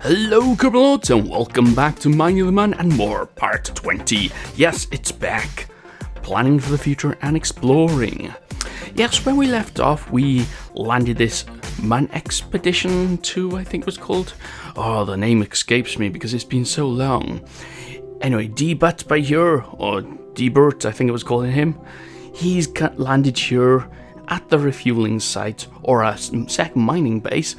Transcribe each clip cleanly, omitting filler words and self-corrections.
Hello Kerbal, and welcome back to Mining the Man and More, part 20. Yes, it's back. Planning for the future and exploring. Yes, when we left off, we landed this Man Expedition 2, I think it was called. Oh, the name escapes me because it's been so long. Anyway, D-Butt by here, or D-Burt, I think it was calling him. He's landed here at the refueling site, or a second mining base,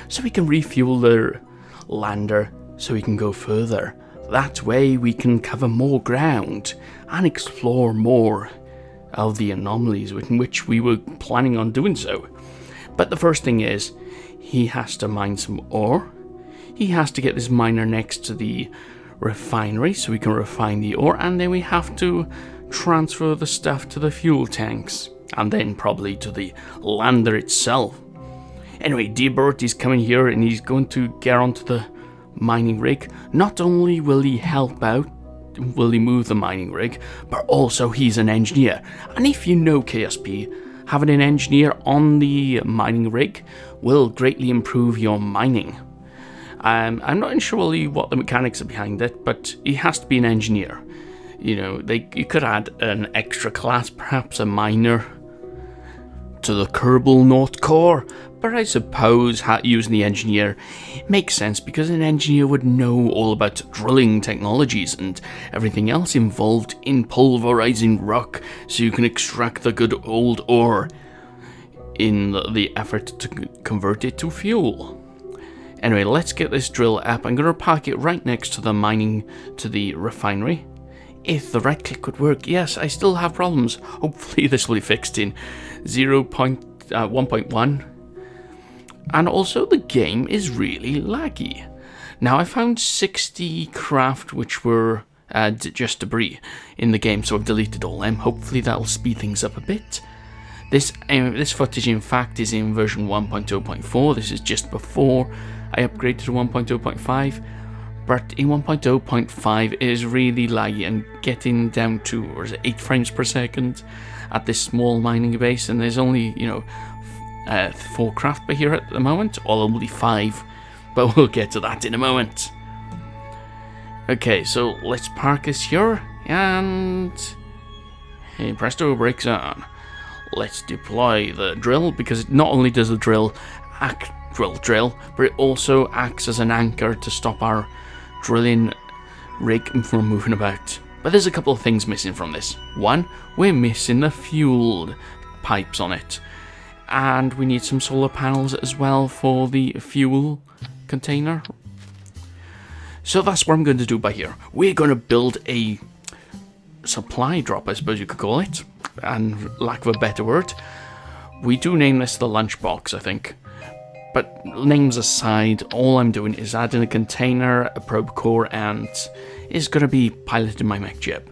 so we can refuel the lander so we can go further. That way we can cover more ground and explore more of the anomalies in which we were planning on doing so. But the first thing is, he has to mine some ore. He has to get this miner next to the refinery so we can refine the ore, and then we have to transfer the stuff to the fuel tanks, and then probably to the lander itself. Anyway, D-Burt is coming here and he's going to get onto the mining rig. Not only will he help out, will he move the mining rig, but also he's an engineer. And if you know KSP, having an engineer on the mining rig will greatly improve your mining. I'm not sure really what the mechanics are behind it, but he has to be an engineer. You know, you could add an extra class, perhaps a miner, to the Kerbal North Core, but I suppose using the engineer makes sense because an engineer would know all about drilling technologies and everything else involved in pulverizing rock so you can extract the good old ore in the effort to convert it to fuel. Anyway, let's get this drill up. I'm going to park it right next to the refinery. If the right click would work. Yes, I still have problems. Hopefully this will be fixed in 1.1. And also the game is really laggy. Now I found 60 craft which were just debris in the game, so I've deleted all them. Hopefully that'll speed things up a bit. This footage in fact is in version 1.0.4. This is just before I upgraded to 1.0.5. But in 1.0.5 it is really laggy and getting down to 8 frames per second at this small mining base, and there's only 4 craft per here at the moment, or only 5, but we'll get to that in a moment. Okay, so let's park this here, and hey, presto, brakes on. Let's deploy the drill, because not only does the drill drill, but it also acts as an anchor to stop our drilling rig from moving about. But there's a couple of things missing from this. One, we're missing the fuel pipes on it, and we need some solar panels as well for the fuel container. So that's what I'm going to do by here. We're going to build a supply drop, I suppose you could call it, and lack of a better word. We do name this the Lunchbox, I think. But names aside, all I'm doing is adding a container, a probe core, and it's going to be piloting my mech ship.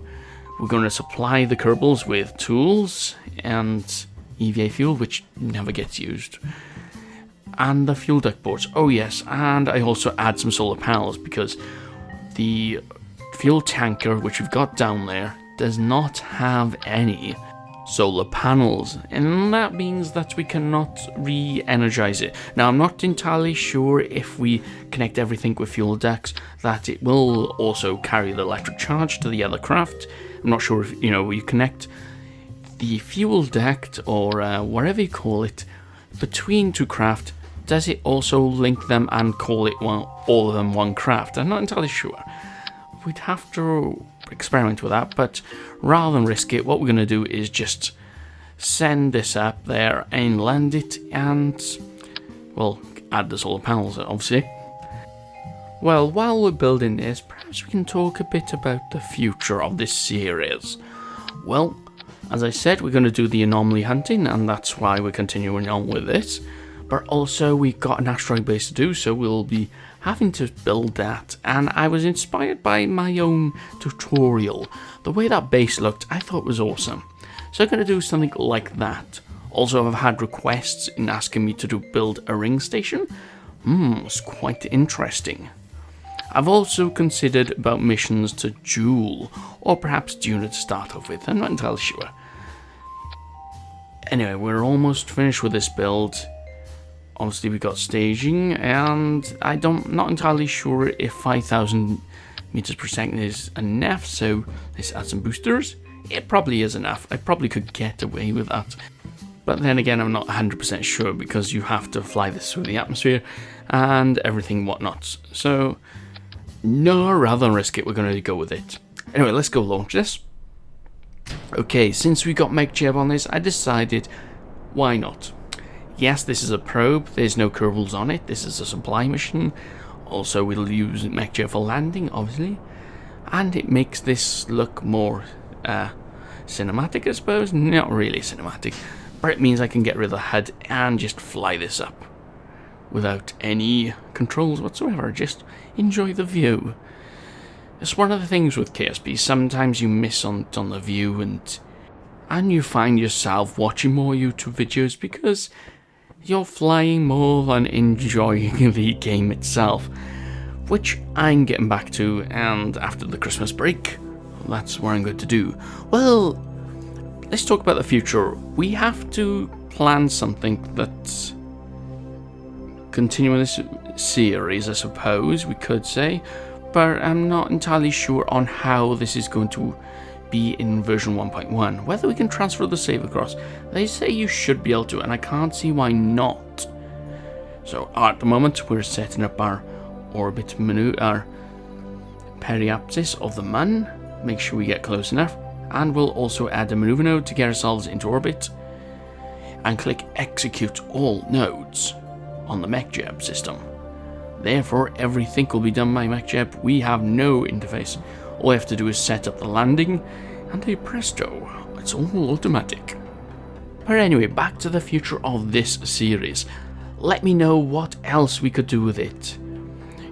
We're going to supply the Kerbals with tools and EVA fuel, which never gets used. And the fuel duct ports. Oh yes, and I also add some solar panels because the fuel tanker, which we've got down there, does not have any solar panels, and that means that we cannot re-energize it. Now I'm not entirely sure if we connect everything with fuel ducts that it will also carry the electric charge to the other craft. I'm not sure if you connect the fuel duct or whatever you call it between two craft. Does it also link them and call it all of them one craft? I'm not entirely sure. We'd have to experiment with that, but rather than risk it, what we're going to do is just send this up there and land it, and well, add the solar panels obviously. Well, while we're building this, perhaps we can talk a bit about the future of this series. Well, as I said, we're going to do the anomaly hunting, and that's why we're continuing on with this. But also we've got an asteroid base to do, so we'll be having to build that, and I was inspired by my own tutorial. The way that base looked, I thought was awesome. So I'm going to do something like that. Also, I've had requests in asking me to build a ring station. It's quite interesting. I've also considered about missions to Joule, or perhaps Duna to start off with, I'm not entirely sure. Anyway, we're almost finished with this build. Obviously we got staging, and not entirely sure if 5,000 meters per second is enough, so let's add some boosters. It probably is enough. I probably could get away with that. But then again, I'm not 100% sure, because you have to fly this through the atmosphere and everything whatnot. So, no, rather than risk it, we're going to go with it. Anyway, let's go launch this. Okay, since we got MechJeb on this, I decided, why not? Yes, this is a probe, there's no Kerbals on it, this is a supply mission. Also, we'll use MechJeb for landing, obviously. And it makes this look more cinematic, I suppose. Not really cinematic, but it means I can get rid of the HUD and just fly this up without any controls whatsoever. Just enjoy the view. It's one of the things with KSP, sometimes you miss on the view, and you find yourself watching more YouTube videos because you're flying more than enjoying the game itself, which I'm getting back to, and after the Christmas break, that's what I'm going to do. Well, let's talk about the future. We have to plan something that's continuing this series, I suppose we could say, but I'm not entirely sure on how this is going to be in version 1.1. Whether we can transfer the save across. They say you should be able to, and I can't see why not. So at the moment we're setting up our orbit maneuver, our periapsis of the Mun. Make sure we get close enough, and we'll also add a maneuver node to get ourselves into orbit, and click execute all nodes on the MechJeb system. Therefore, everything will be done by MechJeb. We have no interface. All we have to do is set up the landing, and hey presto, it's all automatic. But anyway, back to the future of this series. Let me know what else we could do with it.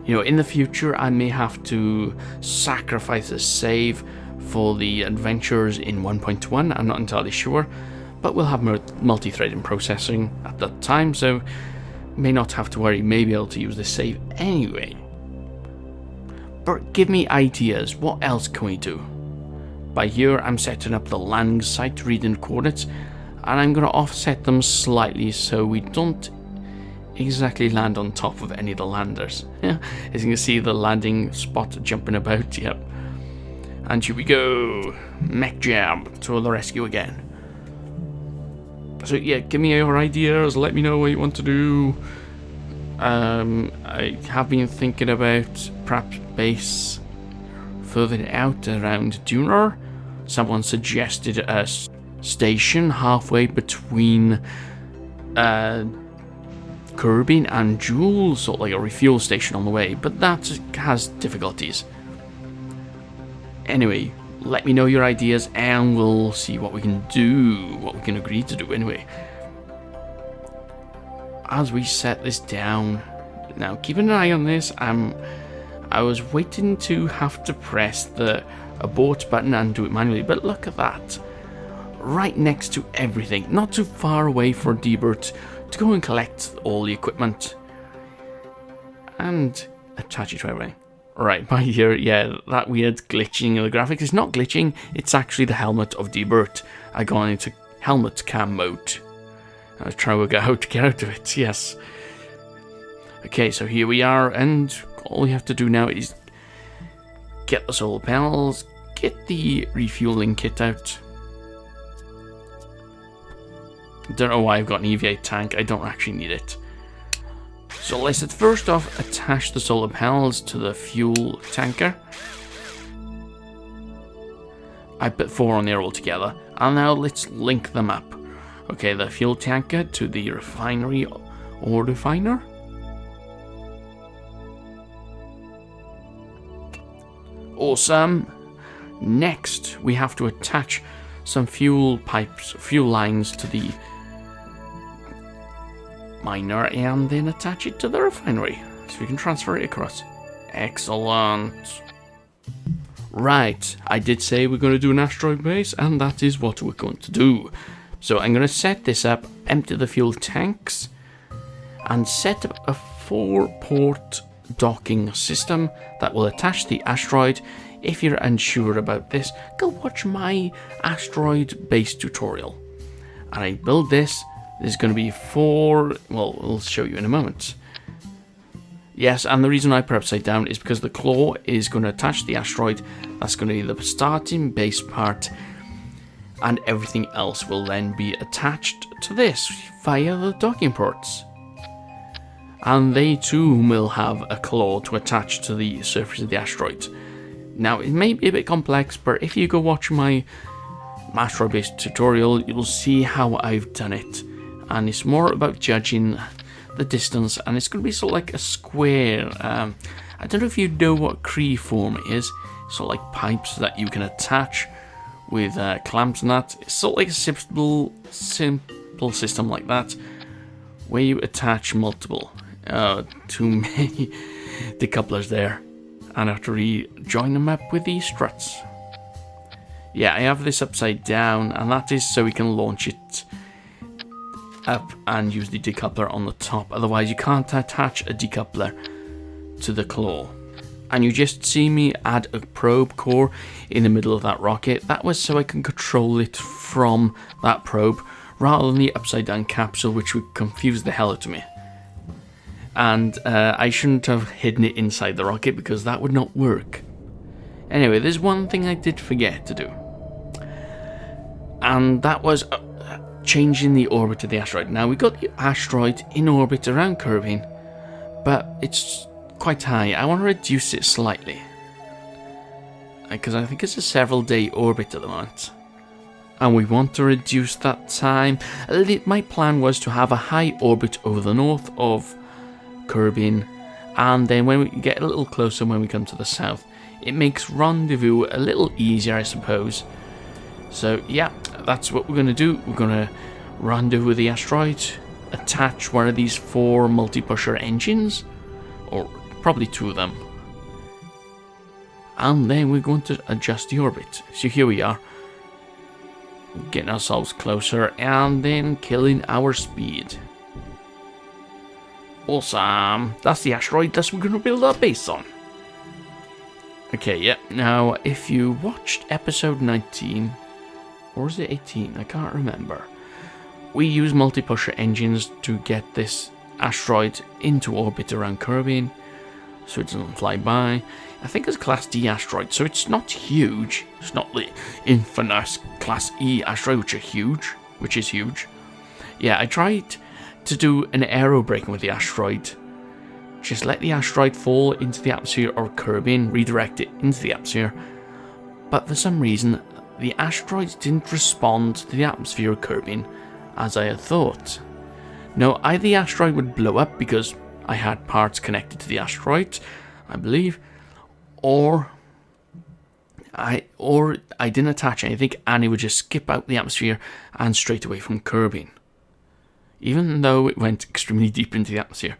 You know, in the future, I may have to sacrifice a save for the adventures in 1.1. I'm not entirely sure, but we'll have multi-threading processing at that time, so may not have to worry, may be able to use this save anyway. But give me ideas, what else can we do? By here I'm setting up the landing site reading coordinates, and I'm going to offset them slightly so we don't exactly land on top of any of the landers. Yeah, as you can see, the landing spot jumping about, yep. And here we go, MechJeb to the rescue again. So yeah, give me your ideas, let me know what you want to do. I have been thinking about perhaps base further out around Dunar. Someone suggested a station halfway between Kerbal and Jewel, sort of like a refuel station on the way, but that has difficulties. Anyway, let me know your ideas and we'll see what we can do, what we can agree to do anyway. As we set this down, now keep an eye on this. I was waiting to have to press the abort button and do it manually, but look at that. Right next to everything, not too far away for Debert to go and collect all the equipment and attach it to everything. Right, by here, yeah, that weird glitching of the graphics is not glitching, it's actually the helmet of Debert. I got into helmet cam mode. I was trying to work out how to get out of it, yes. Okay, so here we are, and all we have to do now is get the solar panels, get the refueling kit out. Don't know why I've got an EVA tank, I don't actually need it. So let's first off attach the solar panels to the fuel tanker. I put 4 on there altogether, and now let's link them up. Okay, the fuel tanker to the refinery or refiner. Awesome. Next, we have to attach some fuel pipes, fuel lines to the miner and then attach it to the refinery so we can transfer it across. Excellent. Right, I did say we're going to do an asteroid base, and that is what we're going to do. So I'm going to set this up, empty the fuel tanks, and set up a 4-port docking system that will attach the asteroid. If you're unsure about this, go watch my asteroid base tutorial. And I build this There's going to be 4... Well, we'll show you in a moment. Yes, and the reason I put upside down is because the claw is going to attach to the asteroid. That's going to be the starting base part. And everything else will then be attached to this via the docking ports. And they too will have a claw to attach to the surface of the asteroid. Now, it may be a bit complex, but if you go watch my asteroid-based tutorial, you'll see how I've done it. And it's more about judging the distance, and it's going to be sort of like a square. I don't know if you know what creeform is. It's sort of like pipes that you can attach with clamps and that. It's sort of like a simple system like that, where you attach multiple. Too many decouplers there, and I have to rejoin them up with these struts. Yeah, I have this upside down, and that is so we can launch it up and use the decoupler on the top. Otherwise you can't attach a decoupler to the claw. And you just see me add a probe core in the middle of that rocket. That was so I can control it from that probe rather than the upside down capsule, which would confuse the hell out of me. And I shouldn't have hidden it inside the rocket because that would not work. Anyway, there's one thing I did forget to do, and that was changing the orbit of the asteroid. Now, we got the asteroid in orbit around Kerbal, but it's quite high. I want to reduce it slightly, because I think it's a several day orbit at the moment, and we want to reduce that time. My plan was to have a high orbit over the north of Kerbal, and then when we get a little closer, when we come to the south, it makes rendezvous a little easier, I suppose. So yeah, that's what we're going to do. We're going to rendezvous with the asteroid, attach one of these 4 multi-pusher engines, or probably 2 of them, and then we're going to adjust the orbit. So here we are, getting ourselves closer and then killing our speed. Awesome, that's the asteroid that we're going to build our base on. Okay, yeah, now if you watched episode 19, or is it 18? I can't remember. We use multi-pusher engines to get this asteroid into orbit around Kerbal, so it doesn't fly by. I think it's Class D asteroid, so it's not huge. It's not the infamous Class E asteroid, which is huge. Yeah, I tried to do an aero braking with the asteroid. Just let the asteroid fall into the atmosphere or Kerbal, redirect it into the atmosphere. But for some reason, the asteroid didn't respond to the atmosphere of Kerbal as I had thought. No, either the asteroid would blow up because I had parts connected to the asteroid, I believe, or I didn't attach anything and it would just skip out the atmosphere and straight away from Kerbal, even though it went extremely deep into the atmosphere.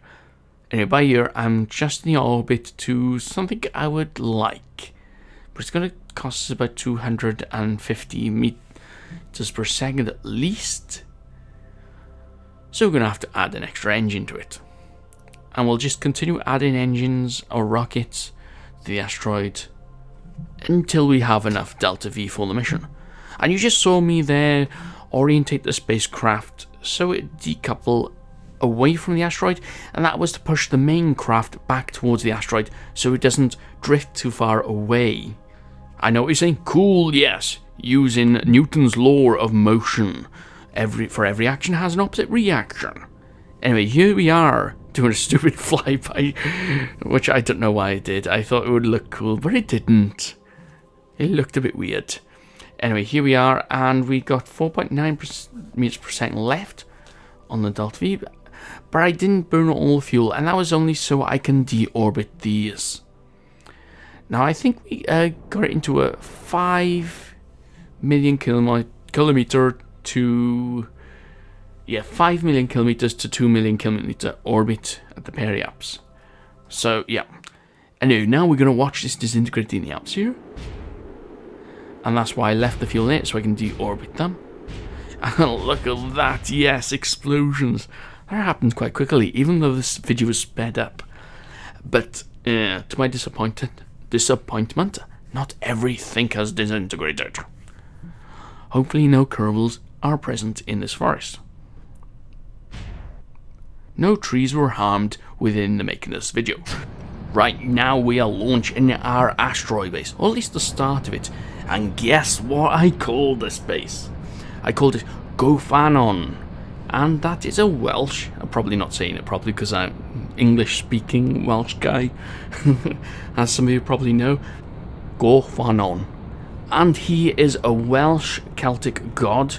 Anyway, by here, I'm just in the orbit to something I would like, but it's going to cost us about 250 meters per second at least, so we're going to have to add an extra engine to it. And we'll just continue adding engines or rockets to the asteroid until we have enough Delta V for the mission. And you just saw me there orientate the spacecraft so it decouple away from the asteroid, and that was to push the main craft back towards the asteroid so it doesn't drift too far away. I know what you're saying, cool, yes, using Newton's law of motion. For every action has an opposite reaction. Anyway, here we are, doing a stupid flyby, which I don't know why I did. I thought it would look cool, but it didn't. It looked a bit weird. Anyway, here we are, and we got 4.9 meters per second left on the Delta V, but I didn't burn all the fuel, and that was only so I can deorbit these. Now, I think we got it into a 5 million kilometer to... Yeah, 5 million kilometers to 2 million kilometer orbit at the periaps. So, yeah. Anyway, now we're going to watch this disintegrate in the atmosphere. And that's why I left the fuel in it, so I can deorbit them. And look at that, yes, explosions. That happens quite quickly, even though this video was sped up. But, to my disappointment, not everything has disintegrated. Hopefully no Kerbals are present in this forest. No trees were harmed within the making of this video. Right, now we are launching our asteroid base, or at least the start of it. And guess what I called this base? I called it Gofanon. And that is a Welsh, I'm probably not saying it properly because I'm English-speaking Welsh guy, as some of you probably know, Gofanon. And he is a Welsh Celtic god,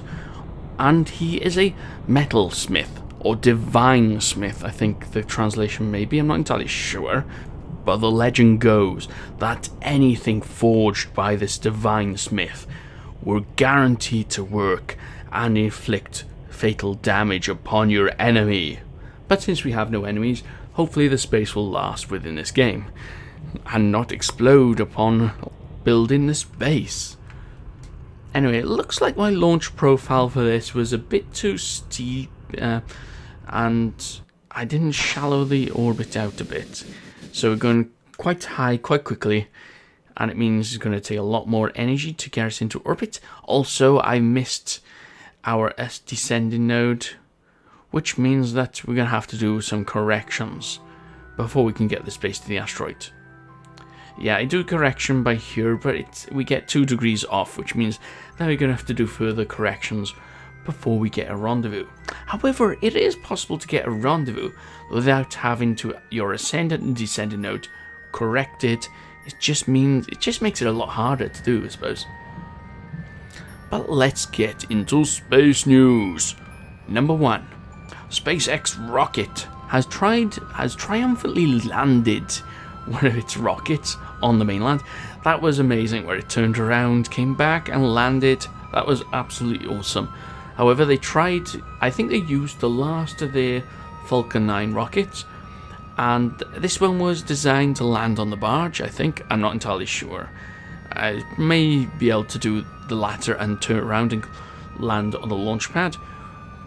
and he is a metalsmith, or divine smith, I think the translation may be, I'm not entirely sure. But the legend goes that anything forged by this divine smith were guaranteed to work and inflict fatal damage upon your enemy. But since we have no enemies, hopefully the space will last within this game and not explode upon building this base. Anyway, it looks like my launch profile for this was a bit too steep and I didn't shallow the orbit out a bit. So we're going quite high quite quickly, and it means it's going to take a lot more energy to get us into orbit. Also, I missed our descending node, which means that we're going to have to do some corrections before we can get the space to the asteroid. Yeah, I do a correction by here, but we get 2 degrees off, which means that we're going to have to do further corrections before we get a rendezvous. However, it is possible to get a rendezvous without having to your ascendant and descendant node corrected. It just makes it a lot harder to do, I suppose. But let's get into space news. Number 1. SpaceX rocket has triumphantly landed one of its rockets on the mainland. That was amazing, where it turned around, came back and landed. That was absolutely awesome. However, I think they used the last of their Falcon 9 rockets, and this one was designed to land on the barge, I think. I'm not entirely sure. I may be able to do the latter and turn around and land on the launch pad,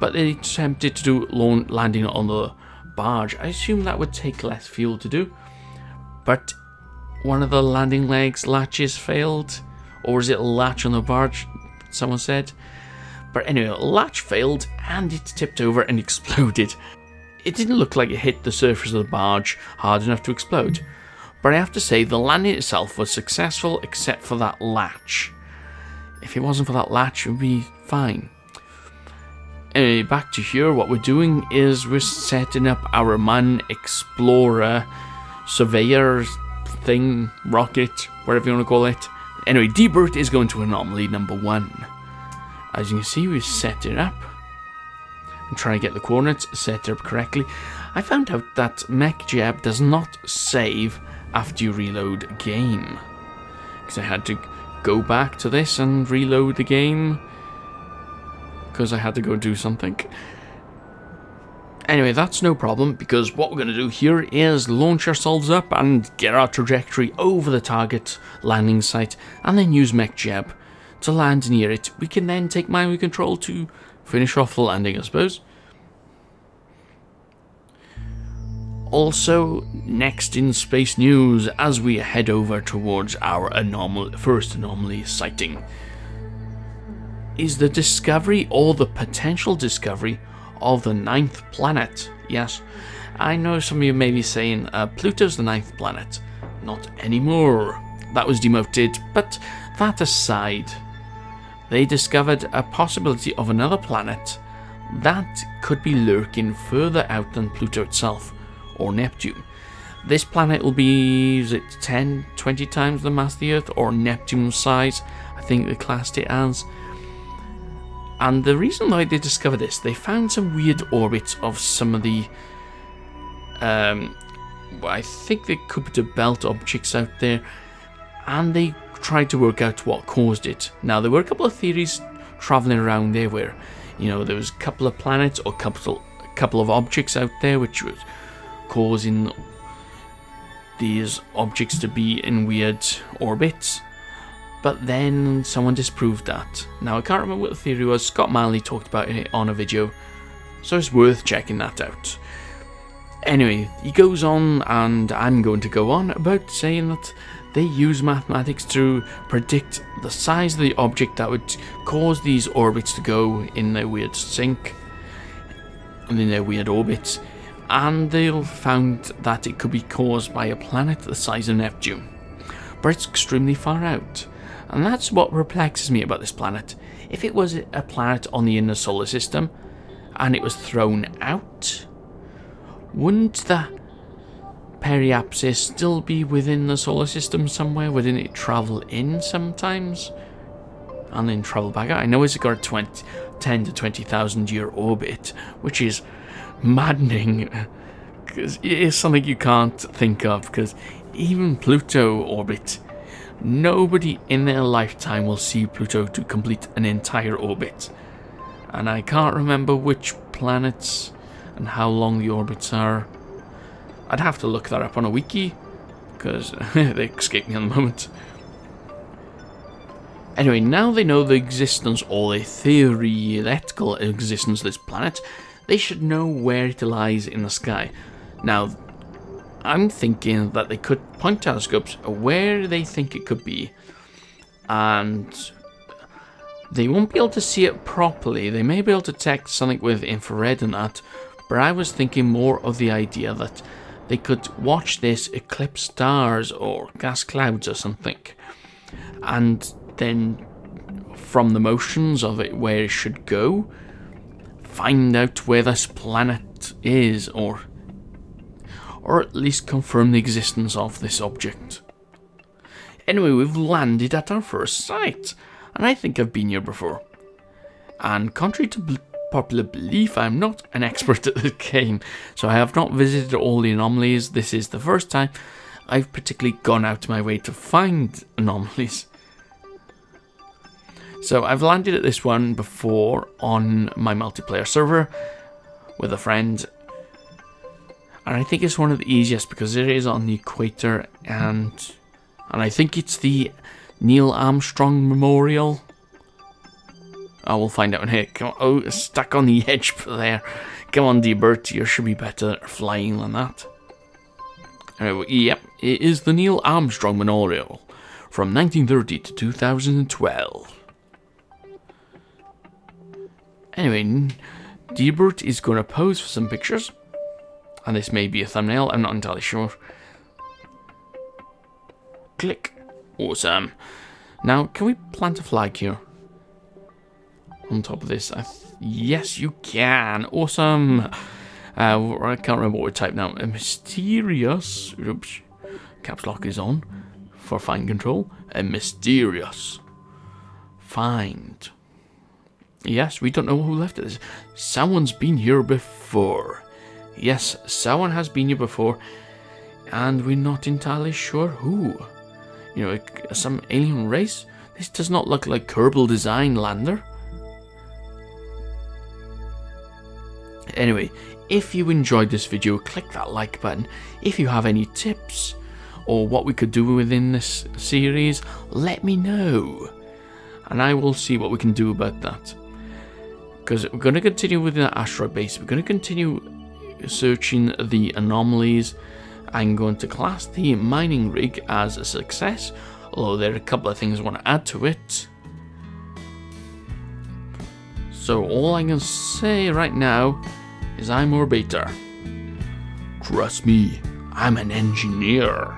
but they attempted to do landing on the barge. I assume that would take less fuel to do, but one of the landing legs latches failed, or is it a latch on the barge, someone said. But anyway, latch failed and it tipped over and exploded. It didn't look like it hit the surface of the barge hard enough to explode. But I have to say, the landing itself was successful except for that latch. If it wasn't for that latch, it would be fine. Anyway, back to here, what we're doing is we're setting up our Man Explorer Surveyor thing, rocket, whatever you want to call it. Anyway, debirth is going to Anomaly number 1. As you can see, we've set it up. I'm trying to get the coordinates set up correctly. I found out that MechJeb does not save after you reload a game, because I had to go back to this and reload the game because I had to go do something. Anyway, that's no problem, because what we're going to do here is launch ourselves up and get our trajectory over the target landing site, and then use MechJeb to land near it. We can then take mind control to finish off the landing, I suppose. Also, next in space news, as we head over towards our first anomaly sighting, is the discovery, or the potential discovery, of the 9th planet. Yes, I know some of you may be saying Pluto's the 9th planet. Not anymore. That was demoted, but that aside, they discovered a possibility of another planet that could be lurking further out than Pluto itself, or Neptune. This planet will be, is it 10, 20 times the mass of the Earth, or Neptune's size, I think they classed it as. And the reason why they discovered this, they found some weird orbits of some of the, I think they could be the belt objects out there, and they tried to work out what caused it. Now, there were a couple of theories traveling around there where, you know, there was a couple of planets or a couple of objects out there which was causing these objects to be in weird orbits. But then someone disproved that. Now, I can't remember what the theory was. Scott Manley talked about it on a video, so it's worth checking that out. Anyway, he goes on, and I'm going to go on, about saying that they use mathematics to predict the size of the object that would cause these orbits to go in their weird sync and in their weird orbits. and they've found that it could be caused by a planet the size of Neptune, but it's extremely far out, and that's what perplexes me about this planet. If it was a planet on the inner solar system, and it was thrown out, wouldn't the prehaps still be within the solar system somewhere? Wouldn't it travel in sometimes and then travel back out? I know it's got a 10 to 20,000 year orbit, which is maddening, because it is something you can't think of, because even Pluto orbit, nobody in their lifetime will see Pluto to complete an entire orbit. And I can't remember which planets and how long the orbits are. I'd have to look that up on a wiki, because they escape me at the moment. Anyway, now they know the existence, or the theoretical existence of this planet, they should know where it lies in the sky. Now, I'm thinking that they could point telescopes where they think it could be, and they won't be able to see it properly. They may be able to detect something with infrared and that, but I was thinking more of the idea that they could watch this eclipse stars or gas clouds or something, and then from the motions of it where it should go, find out where this planet is, or at least confirm the existence of this object. Anyway, we've landed at our first site, and I think I've been here before. And contrary to popular belief, I'm not an expert at the game, so I have not visited all the anomalies. This is the first time I've particularly gone out of my way to find anomalies. So I've landed at this one before on my multiplayer server with a friend, and I think it's one of the easiest because it is on the equator, and I think it's the Neil Armstrong Memorial. I will find out in here. Come on. Oh, stuck on the edge there. Come on, Bert, you should be better flying than that. Anyway, yep, it is the Neil Armstrong Memorial from 1930 to 2012. Anyway, Bert is going to pose for some pictures, and this may be a thumbnail, I'm not entirely sure. Click. Awesome. Now, can we plant a flag here? On top of this, yes, you can. Awesome. I can't remember what we typed now. A mysterious. Oops. Caps lock is on for fine control. A mysterious find. Yes, we don't know who left it. Someone's been here before. Yes, someone has been here before, and we're not entirely sure who. You know, some alien race. This does not look like Kerbal design lander. Anyway, if you enjoyed this video, click that like button. If you have any tips or what we could do within this series, let me know, and I will see what we can do about that. Because we're going to continue with the asteroid base. We're going to continue searching the anomalies. I'm going to class the mining rig as a success, although there are a couple of things I want to add to it. So all I can say right now is I'm Orbiter. Trust me, I'm an engineer.